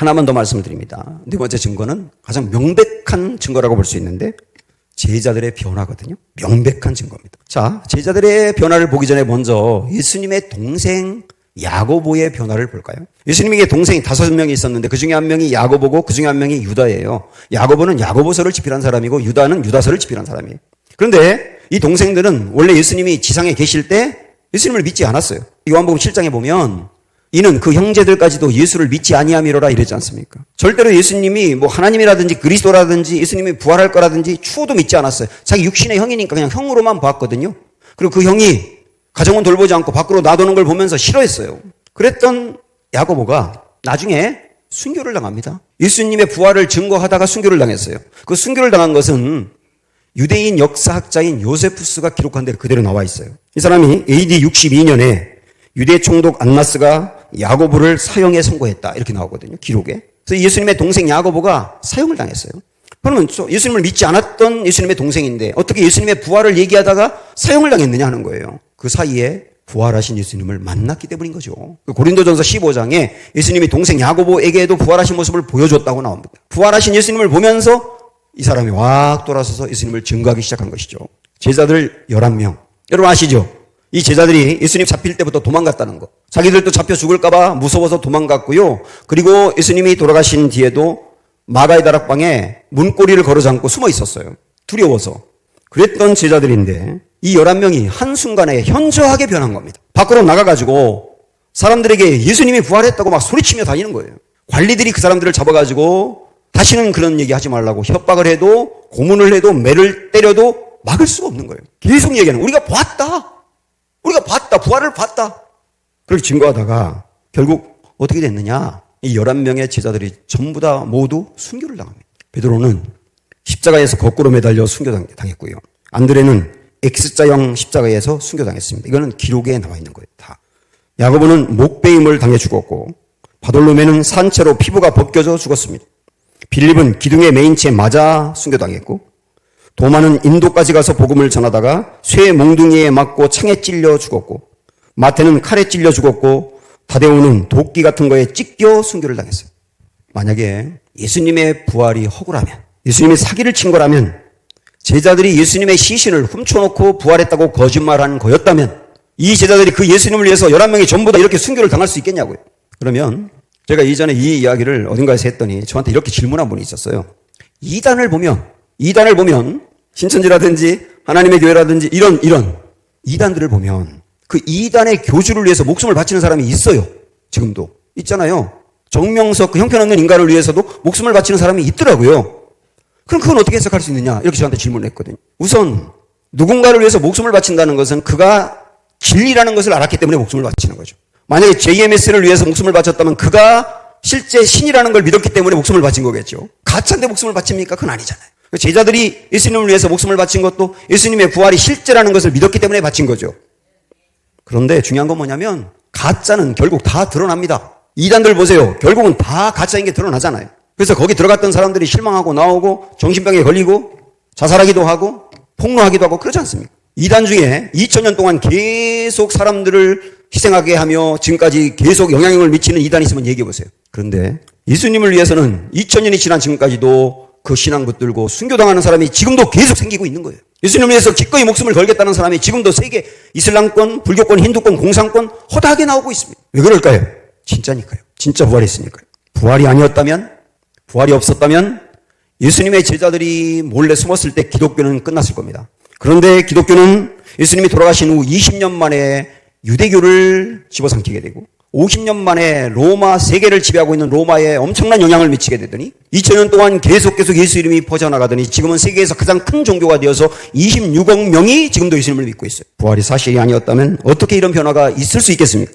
하나만 더 말씀드립니다. 네 번째 증거는 가장 명백한 증거라고 볼 수 있는데 제자들의 변화거든요. 명백한 증거입니다. 자, 제자들의 변화를 보기 전에 먼저 예수님의 동생 야고보의 변화를 볼까요? 예수님에게 동생이 5명이 있었는데 그 중에 한 명이 야고보고 그 중에 한 명이 유다예요. 야고보는 야고보서를 집필한 사람이고 유다는 유다서를 집필한 사람이에요. 그런데 이 동생들은 원래 예수님이 지상에 계실 때 예수님을 믿지 않았어요. 요한복음 7장에 보면 이는 그 형제들까지도 예수를 믿지 아니함이로라 이러지 않습니까? 절대로 예수님이 뭐 하나님이라든지 그리스도라든지 예수님이 부활할 거라든지 추호도 믿지 않았어요. 자기 육신의 형이니까 그냥 형으로만 봤거든요. 그리고 그 형이 가정은 돌보지 않고 밖으로 놔두는 걸 보면서 싫어했어요. 그랬던 야고보가 나중에 순교를 당합니다. 예수님의 부활을 증거하다가 순교를 당했어요. 그 순교를 당한 것은 유대인 역사학자인 요세푸스가 기록한 대로 그대로 나와 있어요. 이 사람이 AD 62년에 유대 총독 안나스가 야고보를 사형에 선고했다 이렇게 나오거든요. 기록에. 그래서 예수님의 동생 야고보가 사형을 당했어요. 그러면 예수님을 믿지 않았던 예수님의 동생인데 어떻게 예수님의 부활을 얘기하다가 사형을 당했느냐 하는 거예요. 그 사이에 부활하신 예수님을 만났기 때문인 거죠. 고린도전서 15장에 예수님이 동생 야고보에게도 부활하신 모습을 보여줬다고 나옵니다. 부활하신 예수님을 보면서 이 사람이 확 돌아서서 예수님을 증거하기 시작한 것이죠. 제자들 11명. 여러분 아시죠? 이 제자들이 예수님 잡힐 때부터 도망갔다는 거. 자기들도 잡혀 죽을까 봐 무서워서 도망갔고요. 그리고 예수님이 돌아가신 뒤에도 마가의 다락방에 문고리를 걸어 잠고 숨어 있었어요. 두려워서. 그랬던 제자들인데 이 11명이 한순간에 현저하게 변한 겁니다. 밖으로 나가가지고 사람들에게 예수님이 부활했다고 막 소리치며 다니는 거예요. 관리들이 그 사람들을 잡아가지고 다시는 그런 얘기 하지 말라고 협박을 해도 고문을 해도 매를 때려도 막을 수가 없는 거예요. 계속 얘기하는 우리가 봤다. 부활을 봤다. 그렇게 증거하다가 결국 어떻게 됐느냐. 이 11명의 제자들이 전부 다 모두 순교를 당합니다. 베드로는 십자가에서 거꾸로 매달려 순교당했고요. 안드레는 X자형 십자가에서 순교당했습니다. 이거는 기록에 나와 있는 거예요. 다. 야고보는 목베임을 당해 죽었고 바돌로메는 산채로 피부가 벗겨져 죽었습니다. 빌립은 기둥에 매인 채 맞아 순교당했고 도마는 인도까지 가서 복음을 전하다가 쇠 몽둥이에 맞고 창에 찔려 죽었고 마태는 칼에 찔려 죽었고 다데오는 도끼 같은 거에 찢겨 순교를 당했어요. 만약에 예수님의 부활이 허구라면 예수님이 사기를 친 거라면 제자들이 예수님의 시신을 훔쳐놓고 부활했다고 거짓말한 거였다면 이 제자들이 그 예수님을 위해서 11명이 전부 다 이렇게 순교를 당할 수 있겠냐고요. 그러면 제가 이전에 이 이야기를 어딘가에서 했더니 저한테 이렇게 질문한 분이 있었어요. 이단을 보면 신천지라든지 하나님의 교회라든지 이런 이단들을 보면 그 이단의 교주를 위해서 목숨을 바치는 사람이 있어요. 지금도 있잖아요. 정명석 그 형편없는 인간을 위해서도 목숨을 바치는 사람이 있더라고요. 그럼 그건 어떻게 해석할 수 있느냐 이렇게 저한테 질문을 했거든요. 우선 누군가를 위해서 목숨을 바친다는 것은 그가 진리라는 것을 알았기 때문에 목숨을 바치는 거죠. 만약에 JMS를 위해서 목숨을 바쳤다면 그가 실제 신이라는 걸 믿었기 때문에 목숨을 바친 거겠죠. 가짜인데 목숨을 바칩니까? 그건 아니잖아요. 제자들이 예수님을 위해서 목숨을 바친 것도 예수님의 부활이 실제라는 것을 믿었기 때문에 바친 거죠. 그런데 중요한 건 뭐냐면 가짜는 결국 다 드러납니다. 이단들 보세요. 결국은 다 가짜인 게 드러나잖아요. 그래서 거기 들어갔던 사람들이 실망하고 나오고 정신병에 걸리고 자살하기도 하고 폭로하기도 하고 그러지 않습니까? 이단 중에 2000년 동안 계속 사람들을 희생하게 하며 지금까지 계속 영향력을 미치는 이단이 있으면 얘기해 보세요. 그런데 예수님을 위해서는 2000년이 지난 지금까지도 그 신앙 붙들고 순교당하는 사람이 지금도 계속 생기고 있는 거예요. 예수님을 위해서 기꺼이 목숨을 걸겠다는 사람이 지금도 세계 이슬람권, 불교권, 힌두권, 공산권 허다하게 나오고 있습니다. 왜 그럴까요? 진짜니까요. 진짜 부활했으니까요. 부활이 아니었다면, 부활이 없었다면 예수님의 제자들이 몰래 숨었을 때 기독교는 끝났을 겁니다. 그런데 기독교는 예수님이 돌아가신 후 20년 만에 유대교를 집어삼키게 되고 50년 만에 로마 세계를 지배하고 있는 로마에 엄청난 영향을 미치게 되더니 2000년 동안 계속 예수 이름이 퍼져나가더니 지금은 세계에서 가장 큰 종교가 되어서 26억 명이 지금도 예수님을 믿고 있어요. 부활이 사실이 아니었다면 어떻게 이런 변화가 있을 수 있겠습니까?